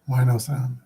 Why no sound?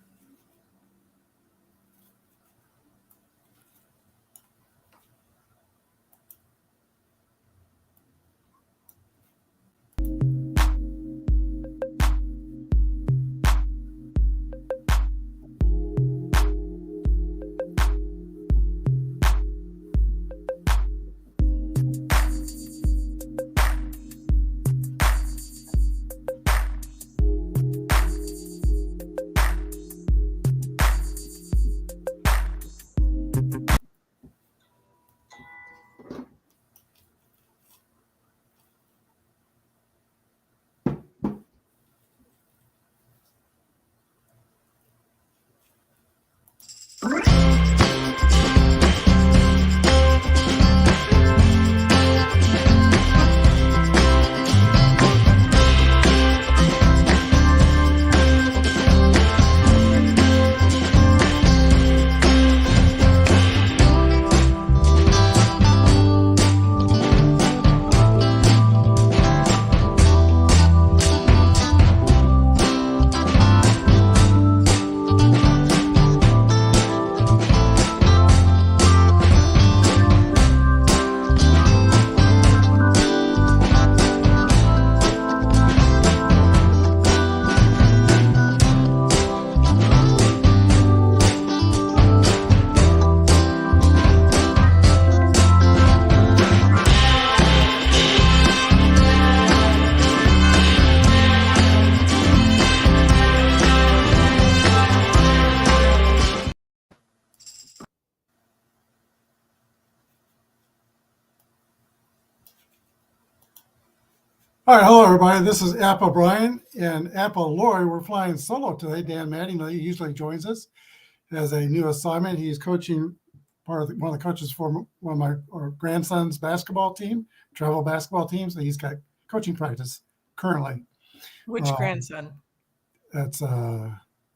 All right, hello everybody. This is Apba Brian and Apba Lori. We're flying solo today. Dan Mattingly usually joins us as a new assignment. He's coaching one of the coaches for one of my grandson's basketball team, travel basketball teams. And he's got coaching practice currently. Which grandson? That's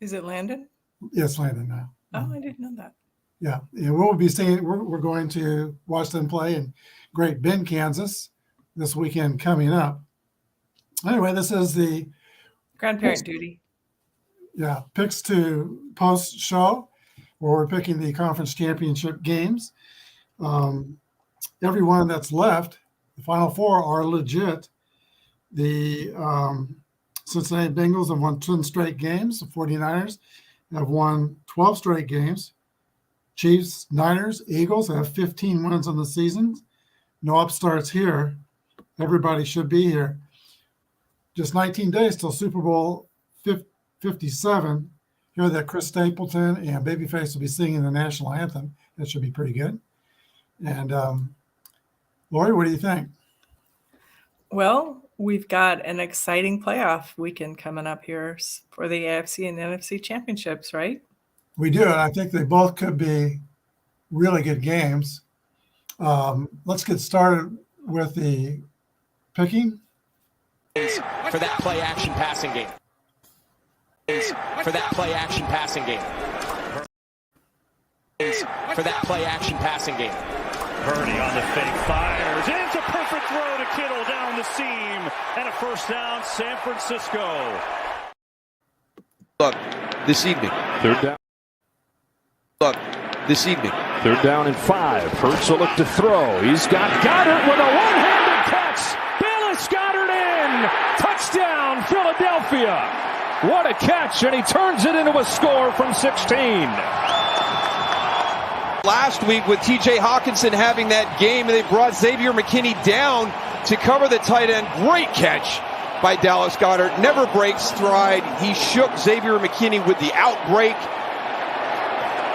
Is it Landon? Yes, Landon now. Oh, I didn't know that. Yeah, and we'll be staying. We're going to watch them play in Great Bend, Kansas, this weekend coming up. Anyway, this is the grandparent duty. Yeah, picks to post show where we're picking the conference championship games. Everyone that's left, the final four are legit. The Cincinnati Bengals have won 10 straight games. The 49ers have won 12 straight games. Chiefs, Niners, Eagles have 15 wins on the season. No upstarts here. Everybody should be here. Just 19 days till Super Bowl 57. Hear that Chris Stapleton and Babyface will be singing the national anthem. That should be pretty good. And Lori, what do you think? Well, we've got an exciting playoff weekend coming up here for the AFC and NFC championships, right? We do, and I think they both could be really good games. Let's get started with the picking. For that play action passing game. For that play action passing game. For that play action passing game. Purdy on the fake fires. It's a perfect throw to Kittle down the seam. And a first down, San Francisco. Look, this evening. Third down. Look, this evening. Third down and 5. Hurts will look to throw. He's got Goddard with a one-handed catch. Bayless Goddard in. Touchdown, Philadelphia. What a catch, and he turns it into a score from 16. Last week with T.J. Hawkinson having that game, and they brought Xavier McKinney down to cover the tight end. Great catch by Dallas Goedert. Never breaks stride. He shook Xavier McKinney with the outbreak.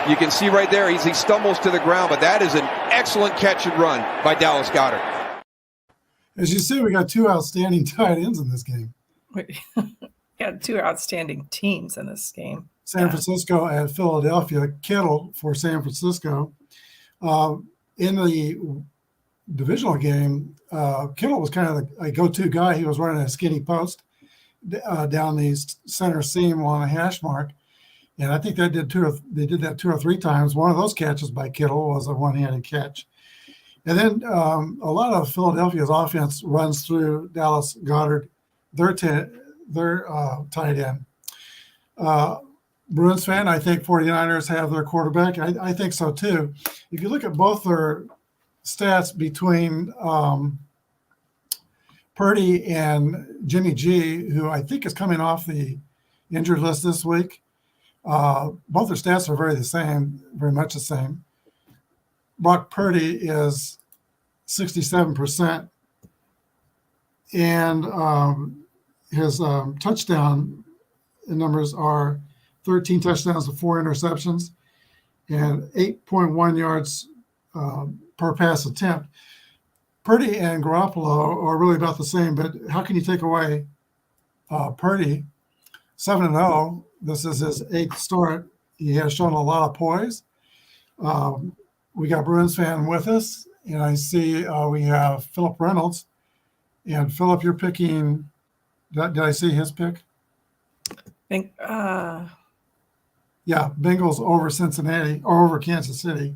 You can see right there, he stumbles to the ground, but that is an excellent catch and run by Dallas Goedert. As you see, we got two outstanding tight ends in this game. Got two outstanding teams in this game. San Francisco at Philadelphia. Kittle for San Francisco. In the divisional game, Kittle was kind of a go-to guy. He was running a skinny post down the center seam along a hash mark. And I think they did that two or three times. One of those catches by Kittle was a one-handed catch. And then a lot of Philadelphia's offense runs through Dallas Goedert, their tight end. Bruins fan, I think 49ers have their quarterback. I think so too. If you look at both their stats between Purdy and Jimmy G, who I think is coming off the injured list this week, both their stats are very much the same. Brock Purdy is 67%, and his touchdown numbers are 13 touchdowns to 4 interceptions and 8.1 yards per pass attempt. Purdy and Garoppolo are really about the same, but how can you take away Purdy? 7-0. This is his 8th start. He has shown a lot of poise. We got Bruins fan with us, and I see we have Philip Reynolds. And Philip, you're picking. Did I see his pick? Yeah, Bengals over Cincinnati or over Kansas City.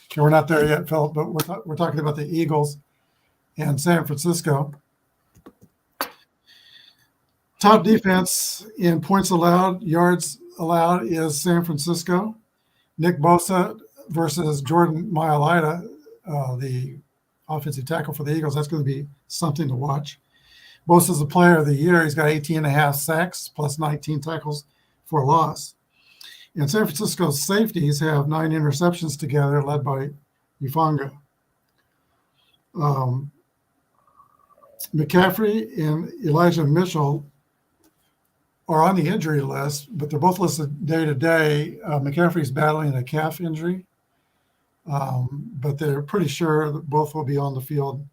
Okay, we're not there yet, Philip, but we're talking about the Eagles and San Francisco. Top defense in points allowed, yards allowed is San Francisco. Nick Bosa versus Jordan Mailata, the offensive tackle for the Eagles. That's going to be something to watch. Bosa's the player of the year. He's got 18.5 sacks plus 19 tackles for loss. And San Francisco's safeties have 9 interceptions together, led by Ufanga. McCaffrey and Elijah Mitchell are on the injury list, but they're both listed day to day. McCaffrey's battling a calf injury, but they're pretty sure that both will be on the field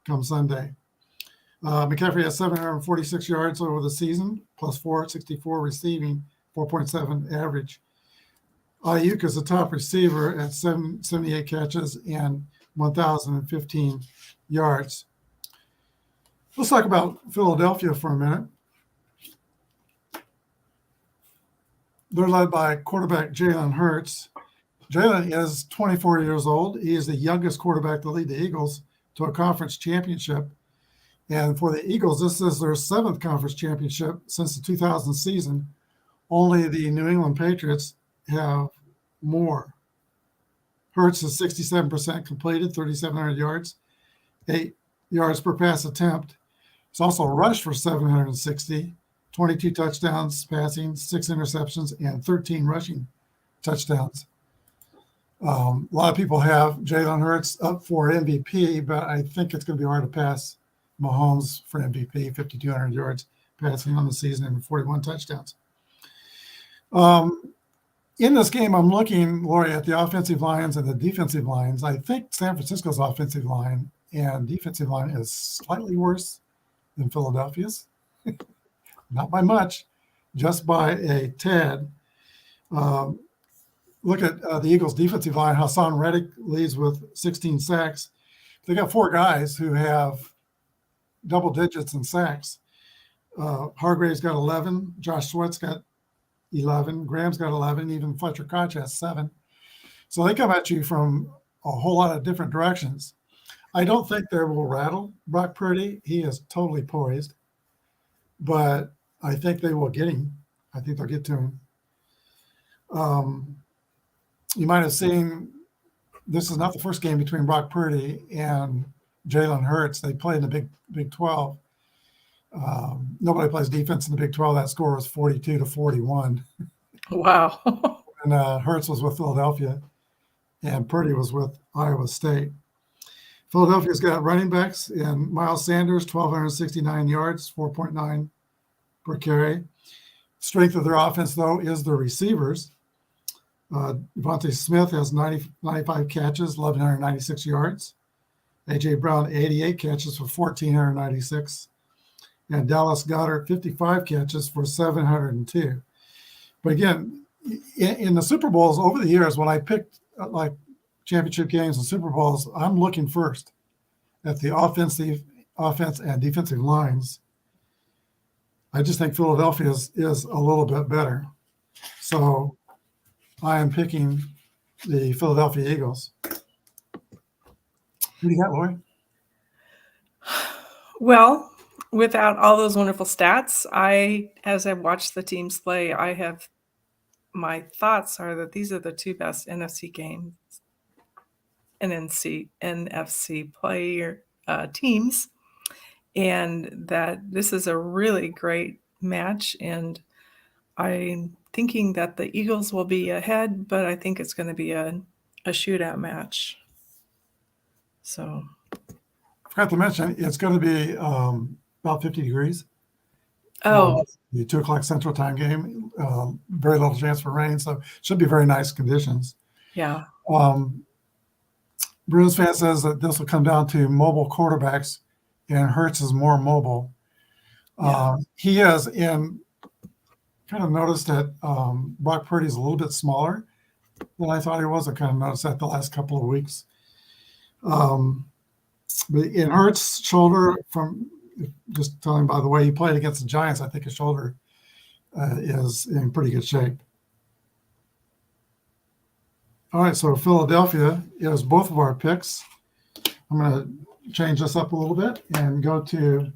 come Sunday. McCaffrey has 746 yards over the season, plus 464 receiving, 4.7 average. Ayuk is the top receiver at 78 catches and 1,015 yards. Let's talk about Philadelphia for a minute. They're led by quarterback Jalen Hurts. Jalen is 24 years old. He is the youngest quarterback to lead the Eagles to a conference championship. And for the Eagles, this is their 7th conference championship since the 2000 season. Only the New England Patriots have more. Hurts is 67% completed, 3,700 yards, 8 yards per pass attempt. He's also rushed for 760, 22 touchdowns passing, 6 interceptions, and 13 rushing touchdowns. A lot of people have Jalen Hurts up for MVP, but I think it's going to be hard to pass Mahomes for MVP, 5,200 yards passing on the season and 41 touchdowns. In this game, I'm looking, Lori, at the offensive lines and the defensive lines. I think San Francisco's offensive line and defensive line is slightly worse than Philadelphia's. Not by much, just by a tad. Look at the Eagles' defensive line. Hassan Reddick leads with 16 sacks. They got 4 guys who have double digits in sacks. Hargrave's got 11. Josh Sweat's got 11. Graham's got 11. Even Fletcher Koch has 7. So they come at you from a whole lot of different directions. I don't think they will rattle Brock Purdy. He is totally poised. But I think they will get him. I think they'll get to him. You might have seen this is not the first game between Brock Purdy and Jalen Hurts. They play in the Big 12. Nobody plays defense in the Big 12. That score was 42-41. Wow. And Hurts was with Philadelphia, and Purdy was with Iowa State. Philadelphia's got running backs in Miles Sanders, 1,269 yards, 4.9 per carry. Strength of their offense, though, is the receivers. Devontae Smith has 95 catches, 1,196 yards. A.J. Brown, 88 catches for 1,496. And Dallas Goedert, 55 catches for 702. But again, in the Super Bowls over the years, when I picked like championship games and Super Bowls, I'm looking first at the offense and defensive lines. I just think Philadelphia is a little bit better. So I am picking the Philadelphia Eagles. Who do you got, Lori? Well, without all those wonderful stats, as I've watched the teams play, I have my thoughts are that these are the two best NFC games and NFC player teams, and that this is a really great match. And I'm thinking that the Eagles will be ahead, but I think it's going to be a shootout match. So, Forgot to mention, it's going to be about 50 degrees. oh, The 2 o'clock Central Time game. Very little chance for rain, so should be very nice conditions. yeah. Bruins fan says that this will come down to mobile quarterbacks, and Hurts is more mobile. Yeah. He is, and kind of noticed that Brock Purdy's a little bit smaller than I thought he was. I kind of noticed that the last couple of weeks. But in Hurts' shoulder, from just telling by the way he played against the Giants, I think his shoulder is in pretty good shape. All right, so Philadelphia is both of our picks. I'm going to change this up a little bit and go to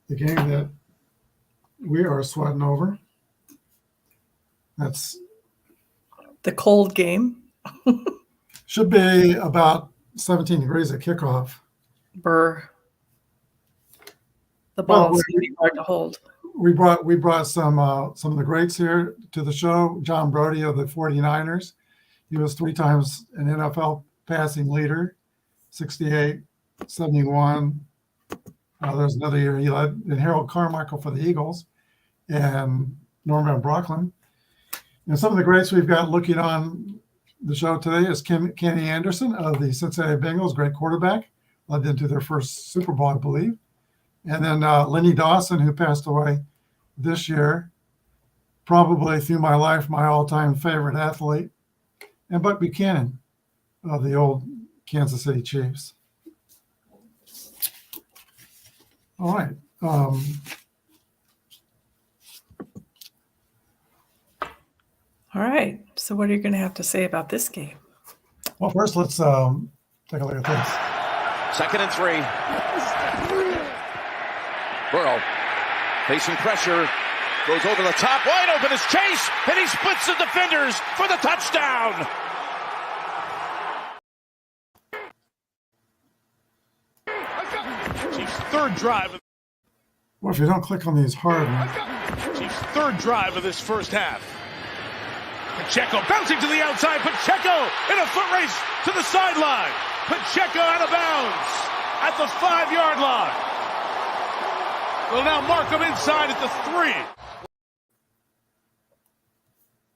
the game that we are sweating over. That's The cold game. should be about 17 degrees at kickoff. Burr. The Well, ball's going to be hard to hold. We brought some of the greats here to the show. John Brody of the 49ers. He was 3 times an NFL passing leader, 68, 71. There's another year he led. And Harold Carmichael for the Eagles and Norman Brocklin. And some of the greats we've got looking on the show today is Kenny Anderson of the Cincinnati Bengals, great quarterback, led them to their first Super Bowl, I believe. And then Lenny Dawson, who passed away this year, probably through my life, my all-time favorite athlete, and Buck Buchanan of the old Kansas City Chiefs. All right. All right. So what are you going to have to say about this game? Well, first, let's take a look at this. 2nd and 3. Burrow facing pressure. Goes over the top. Wide open is Chase. And he splits the defenders for the touchdown. Chiefs' 3rd drive. Well, if you don't click on these hard, Chiefs' 3rd drive of this first half. Pacheco bouncing to the outside. Pacheco in a foot race to the sideline. Pacheco out of bounds at the 5-yard line. Will now mark him inside at the 3.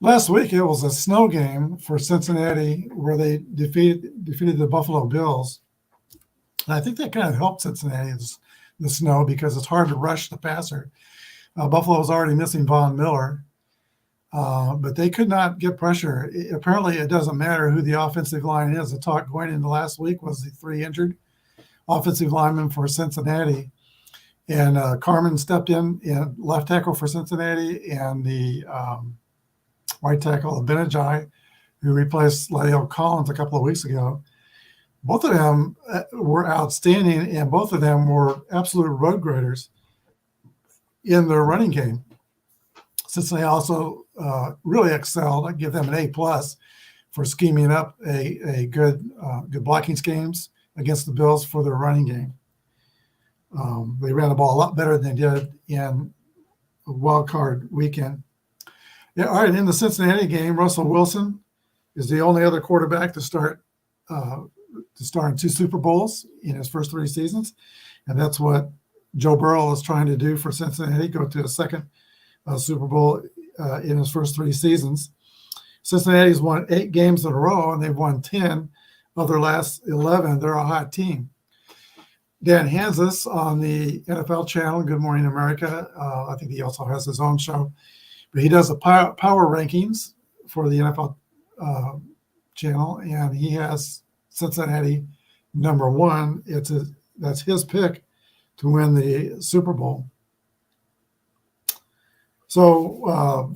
last week it was a snow game for Cincinnati where they defeated the Buffalo Bills. And I think that kind of helped Cincinnati, the snow, because it's hard to rush the passer. Buffalo was already missing Von Miller, but they could not get pressure. Apparently, it doesn't matter who the offensive line is. The talk going into last week was the 3 injured offensive linemen for Cincinnati. And Carmen stepped in left tackle for Cincinnati, and the right tackle, Benajai, who replaced La'el Collins a couple of weeks ago. Both of them were outstanding, and both of them were absolute road graders in their running game. Cincinnati also really excelled. I give them an A+ for scheming up a good blocking schemes against the Bills for their running game. They ran the ball a lot better than they did in a wild card weekend. Yeah, all right. In the Cincinnati game, Russell Wilson is the only other quarterback to start in 2 Super Bowls in his first 3 seasons, and that's what Joe Burrow is trying to do for Cincinnati, go to a second Super Bowl in his first 3 seasons. Cincinnati's won 8 games in a row, and they've won 10 of their last 11. They're a hot team. Dan Hansis on the NFL channel, Good Morning America, I think he also has his own show, but he does the power rankings for the NFL channel, and he has Cincinnati number 1. That's his pick to win the Super Bowl. So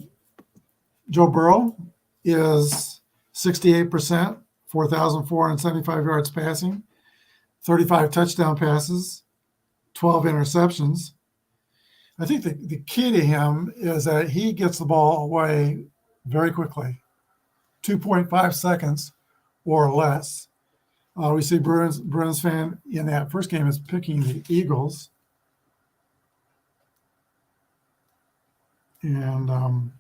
Joe Burrow is 68%, 4,475 yards passing, 35 touchdown passes, 12 interceptions. I think the key to him is that he gets the ball away very quickly, 2.5 seconds or less. We see Bruins fan in that first game is picking the Eagles. And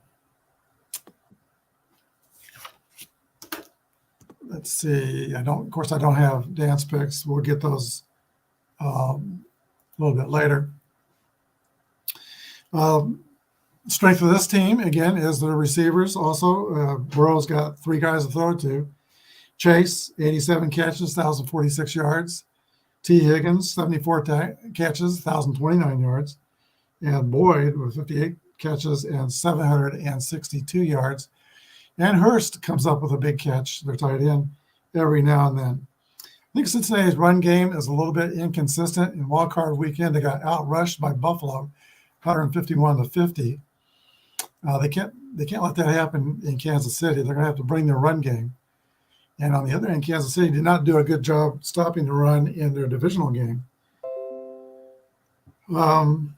let's see. I don't have Dan's picks. We'll get those a little bit later. Strength of this team, again, is the receivers. Also, Burrow's got 3 guys to throw to. Chase, 87 catches, 1,046 yards. T. Higgins, 74 catches, 1,029 yards. And Boyd with 58 catches and 762 yards. And Hurst comes up with a big catch. They're tied in every now and then. I think Cincinnati's run game is a little bit inconsistent. In Wild Card Weekend, they got outrushed by Buffalo, 151-50. They can't let that happen in Kansas City. They're going to have to bring their run game. And on the other hand, Kansas City did not do a good job stopping the run in their divisional game. On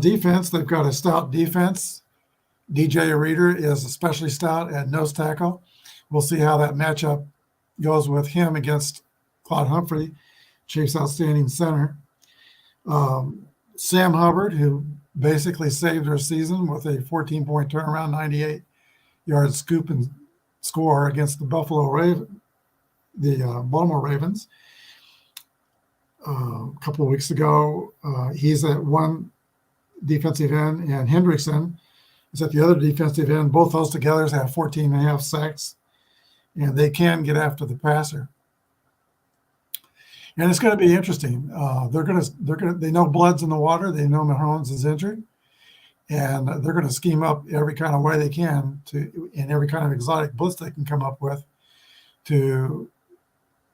defense, they've got a stout defense. DJ Reader is especially stout at nose tackle. We'll see how that matchup goes with him against Claude Humphrey, Chiefs' outstanding center. Sam Hubbard, who basically saved their season with a 14-point turnaround, 98-yard scoop and score against the Baltimore Ravens. A couple of weeks ago, he's at one defensive end, and Hendrickson is at the other defensive end. Both those together have 14.5 sacks, and they can get after the passer. And it's going to be interesting. They know blood's in the water. They know Mahomes is injured, and they're going to scheme up every kind of way they can in every kind of exotic blitz they can come up with to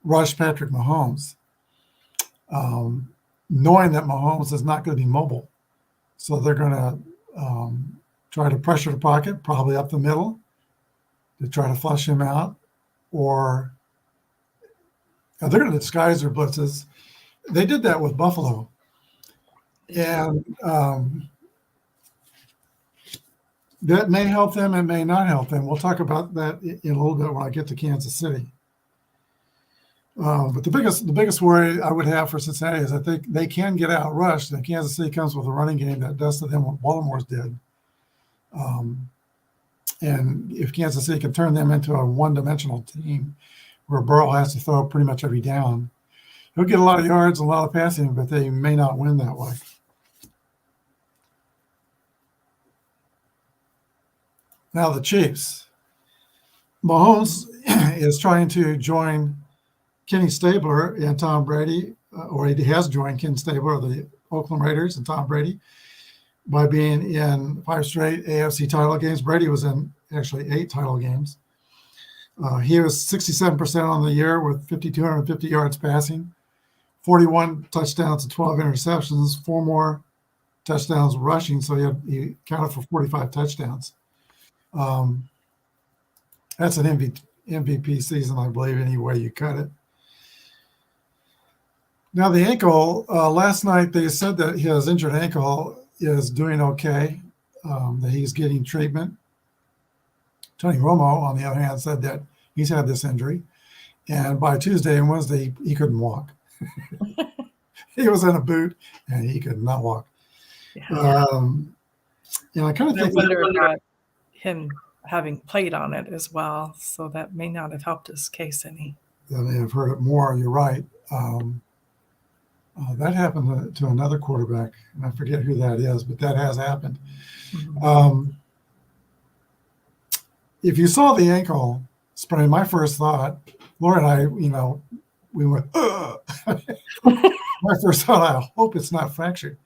rush Patrick Mahomes, knowing that Mahomes is not going to be mobile. So they're going to try to pressure the pocket, probably up the middle, to try to flush him out, or they're going to disguise their blitzes. They did that with Buffalo. And that may help them, it may not help them. We'll talk about that in a little bit when I get to Kansas City. But the biggest worry I would have for Cincinnati is I think they can get out rushed, and Kansas City comes with a running game that does to them what Baltimore's did. And if Kansas City can turn them into a one-dimensional team where Burrow has to throw pretty much every down, he'll get a lot of yards, a lot of passing, but they may not win that way. Now the Chiefs. Mahomes is trying to join Kenny Stabler and Tom Brady, or he has joined Ken Stabler of the Oakland Raiders and Tom Brady by being in 5 straight AFC title games. Brady was in actually 8 title games. He was 67% on the year with 5,250 yards passing, 41 touchdowns and 12 interceptions, 4 more touchdowns rushing, so he counted for 45 touchdowns. That's an MVP season, I believe, any way you cut it. Now the ankle, last night they said that his injured ankle is doing okay, that he's getting treatment. Tony Romo, on the other hand, said that he's had this injury, and by Tuesday and Wednesday, he couldn't walk. He was in a boot, and he could not walk. Yeah. I kind of think wonder about him having played on it as well, so that may not have helped his case any. They may have heard it more. You're right. That happened to another quarterback, and I forget who that is, but that has happened. Mm-hmm. If you saw the ankle sprain, my first thought, Laura and I, we went, ugh. My first thought, I hope it's not fractured.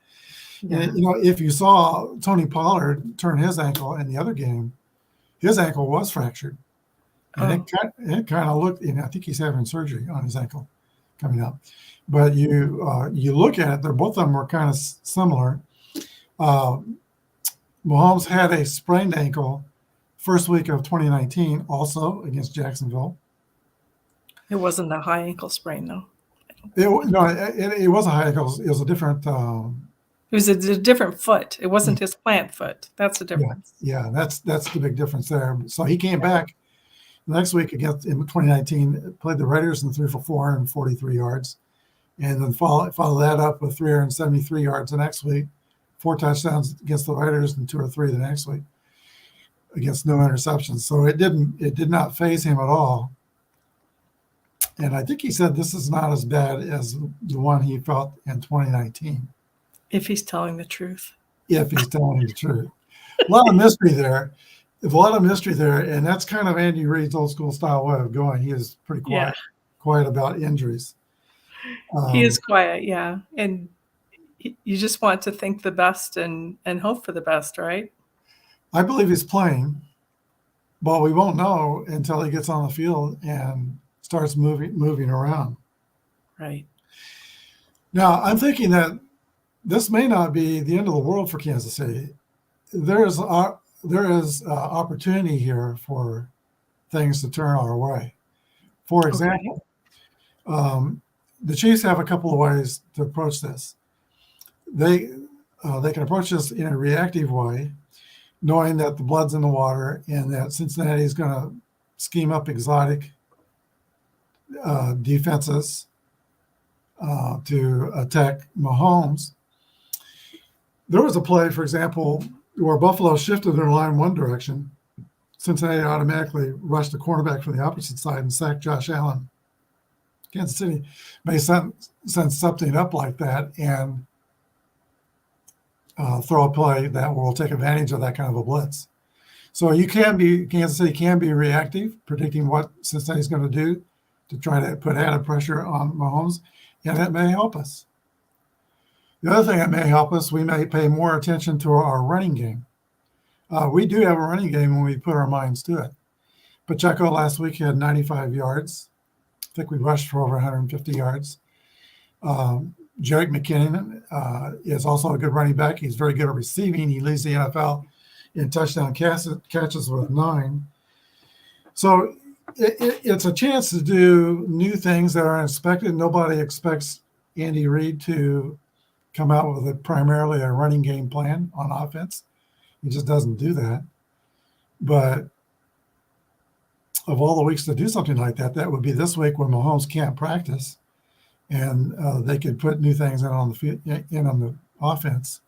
Yeah. And, if you saw Tony Pollard turn his ankle in the other game, his ankle was fractured. And it kind of looked, I think he's having surgery on his ankle coming up. But you look at it, both of them were kind of similar. Mahomes had a sprained ankle first week of 2019, also against Jacksonville. It wasn't a high ankle sprain, though. It was a high ankle. It was a different It was a different foot. It wasn't his plant foot. That's the difference. Yeah, that's the big difference there. So he came back next week against in 2019, played the Raiders and threw for 443 yards, and then follow that up with 373 yards the next week, 4 touchdowns against the Raiders and 2 or 3 the next week against no interceptions. So it did not faze him at all. And I think he said this is not as bad as the one he felt in 2019. If he's telling the truth. If he's telling the truth. A lot of mystery there. There's a lot of mystery there, and that's kind of Andy Reid's old school style way of going. He is pretty quiet about injuries. He is quiet, yeah. And you just want to think the best and hope for the best, right? I believe he's playing, but we won't know until he gets on the field and starts moving around. Right. Now, I'm thinking that this may not be the end of the world for Kansas City. There is opportunity here for things to turn our way. For example, the Chiefs have a couple of ways to approach this. They can approach this in a reactive way, knowing that the blood's in the water and that Cincinnati is going to scheme up exotic defenses to attack Mahomes. There was a play, for example, where Buffalo shifted their line one direction. Cincinnati automatically rushed the cornerback from the opposite side and sacked Josh Allen. Kansas City may send something up like that and throw a play that will take advantage of that kind of a blitz. So Kansas City can be reactive, predicting what Cincinnati's going to do to try to put added pressure on Mahomes, and it may help us. The other thing that may help us, we may pay more attention to our running game. We do have a running game when we put our minds to it. Pacheco last week had 95 yards. I think we rushed for over 150 yards. Jerick McKinnon is also a good running back. He's very good at receiving. He leads the NFL in touchdown catches with 9. So it's a chance to do new things that are unexpected. Nobody expects Andy Reid to come out with primarily a running game plan on offense. He just doesn't do that. But of all the weeks to do something like that, that would be this week when Mahomes can't practice, and they could put new things in on the offense.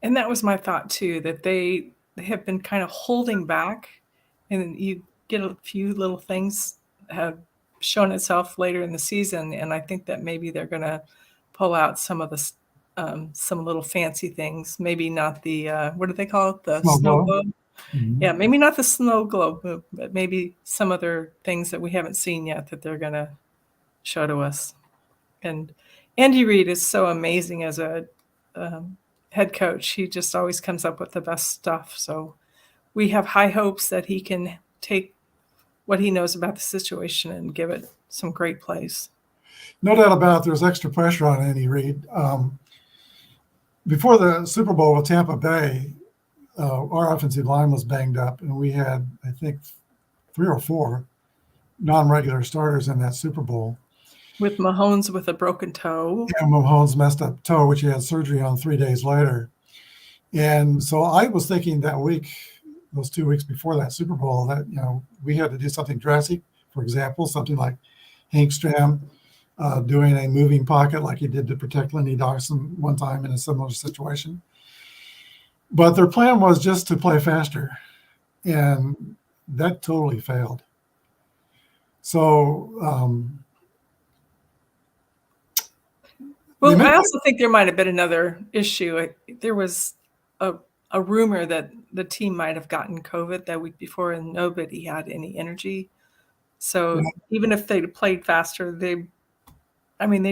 And that was my thought too, that they have been kind of holding back, and you get a few little things have shown itself later in the season, and I think that maybe they're going to pull out some of the some little fancy things. Maybe not the what do they call it? The snow globe. Mm-hmm. Yeah, maybe not the snow globe, but maybe some other things that we haven't seen yet that they're going to show to us. And Andy Reid is so amazing as a head coach. He just always comes up with the best stuff. So we have high hopes that he can take what he knows about the situation and give it some great plays. No doubt about it, there's extra pressure on Andy Reid. Before the Super Bowl with Tampa Bay, our offensive line was banged up, and we had, I think, 3 or 4 non-regular starters in that Super Bowl. With Mahomes with a broken toe. Yeah, Mahomes messed up toe, which he had surgery on 3 days later. And so I was thinking that week, those 2 weeks before that Super Bowl, that we had to do something drastic. For example, something like Hank Stram doing a moving pocket like he did to protect Lenny Dawson one time in a similar situation. But their plan was just to play faster, and that totally failed. So, well, I also think there might have been another issue. There was a rumor that the team might have gotten COVID that week before, and nobody had any energy. So even if they played faster, they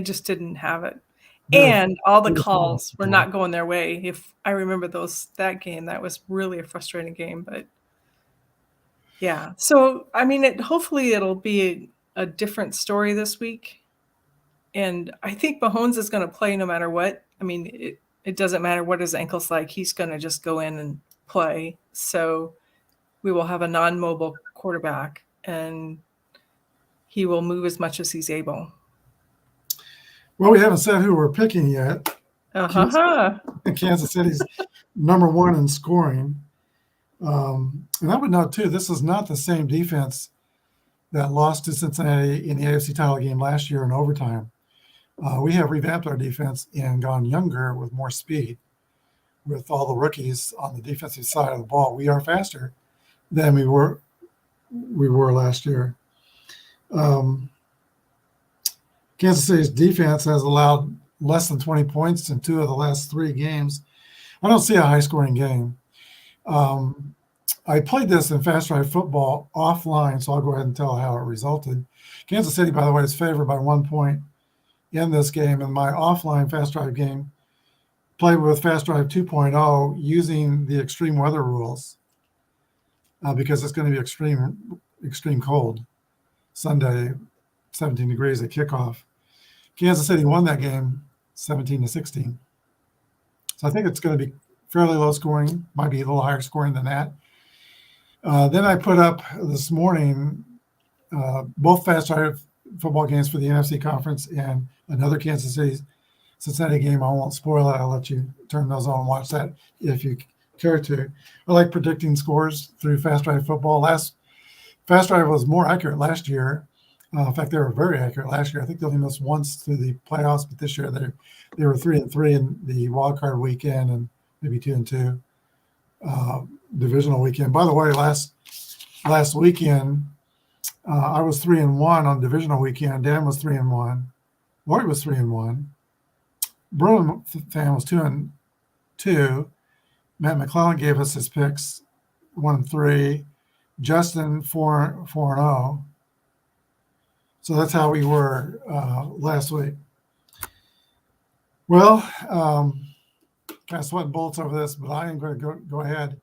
just didn't have it. And all the calls were not going their way. If I remember that game, that was really a frustrating game. But yeah, so hopefully it'll be a different story this week. And I think Mahomes is going to play no matter what. It doesn't matter what his ankle's like. He's going to just go in and play. So we will have a non-mobile quarterback, and he will move as much as he's able. Well, we haven't said who we're picking yet. Kansas City's number one in scoring. And I would note, too, this is not the same defense that lost to Cincinnati in the AFC title game last year in overtime. We have revamped our defense and gone younger with more speed. With all the rookies on the defensive side of the ball, we are faster than we were last year. Kansas City's defense has allowed less than 20 points in 2 of the last 3 games. I don't see a high-scoring game. I played this in Fast Drive football offline, so I'll go ahead and tell how it resulted. Kansas City, by the way, is favored by 1 point in this game. In my offline Fast Drive game, played with Fast Drive 2.0 using the extreme weather rules because it's going to be extreme cold. Sunday, 17 degrees at kickoff. Kansas City won that game 17-16. So I think it's going to be fairly low scoring, might be a little higher scoring than that. Then I put up this morning both Fast Drive football games for the NFC conference and another Kansas City Cincinnati game. I won't spoil it. I'll let you turn those on and watch that if you care to. I like predicting scores through Fast Drive football. Fast Drive was more accurate last year. In fact, they were very accurate last year. I think they only missed once through the playoffs, but this year they were 3-3 in the wild card weekend and maybe 2-2 divisional weekend. By the way, last weekend I was 3-1 on divisional weekend. Dan was 3-1. Lori was 3-1. Bruin fan was 2-2. Matt McClellan gave us his picks 1-3. Justin 4-0. So that's how we were last week. Well, kind of sweating bullets over this, but I am going to go ahead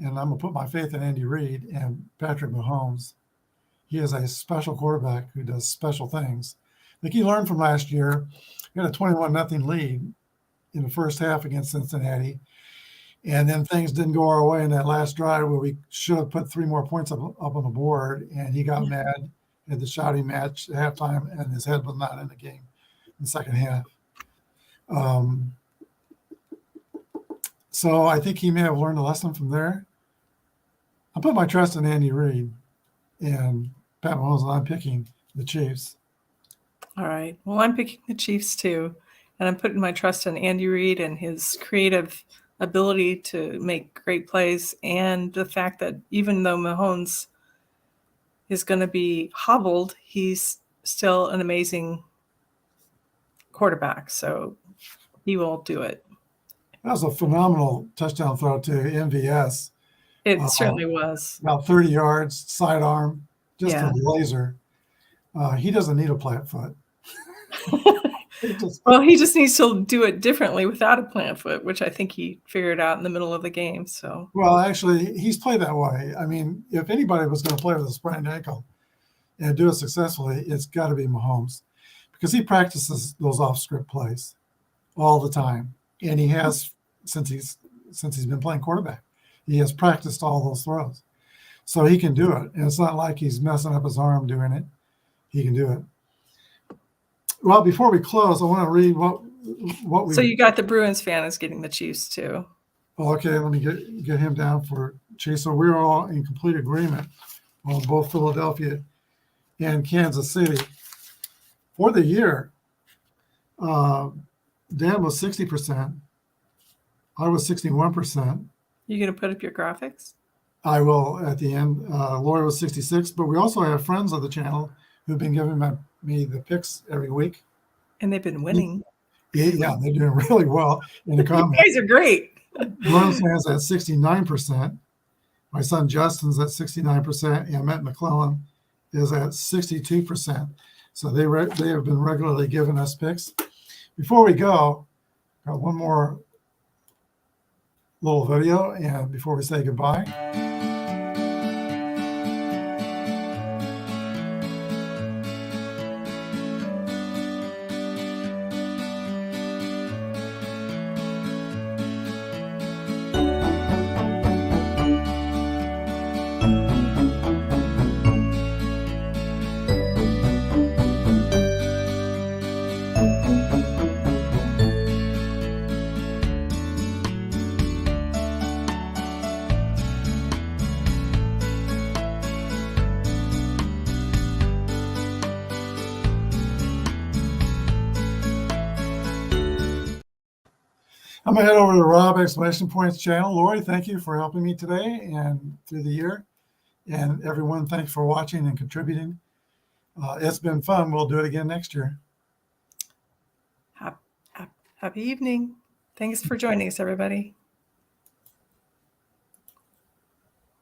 and I'm going to put my faith in Andy Reid and Patrick Mahomes. He is a special quarterback who does special things. I think he learned from last year. He had a 21-0 lead in the first half against Cincinnati. And then things didn't go our way in that last drive where we should have put 3 more points up on the board. And he got mad, had the shouting match at halftime, and his head was not in the game in the second half. So I think he may have learned a lesson from there. I put my trust in Andy Reid and Pat Mahomes, and I'm picking the Chiefs. All right. Well, I'm picking the Chiefs too, and I'm putting my trust in Andy Reid and his creative ability to make great plays, and the fact that even though Mahomes is going to be hobbled, he's still an amazing quarterback, so he will do it. That was a phenomenal touchdown throw to MVS. It certainly was. About 30 yards, sidearm, just a laser. He doesn't need a plant foot. Well, he just needs to do it differently without a plant foot, which I think he figured out in the middle of the game. So, well, actually, he's played that way. I mean, if anybody was going to play with a sprained ankle and do it successfully, it's got to be Mahomes, because he practices those off-script plays all the time, and he has since he's been playing quarterback. He has practiced all those throws, so he can do it. And it's not like he's messing up his arm doing it. He can do it. Well, before we close, I want to read what we. So you got the Bruins fan is getting the Chiefs too. Well, okay, let me get him down for Chiefs. So we're all in complete agreement on both Philadelphia and Kansas City for the year. Dan was 60%. I was 61%. You going to put up your graphics? I will at the end. Lori was 66, but we also have friends of the channel who've been giving me the picks every week. And they've been winning. Yeah, they're doing really well in the comments. You guys are great. Bruins fans at 69%. My son Justin's at 69%, and Matt McClellan is at 62%. So they have been regularly giving us picks. Before we go, got one more little video, and before we say goodbye. I'm going to head over to the Rob Exclamation Points channel. Lori, thank you for helping me today and through the year. And everyone, thanks for watching and contributing. It's been fun. We'll do it again next year. Happy evening. Thanks for joining us, everybody.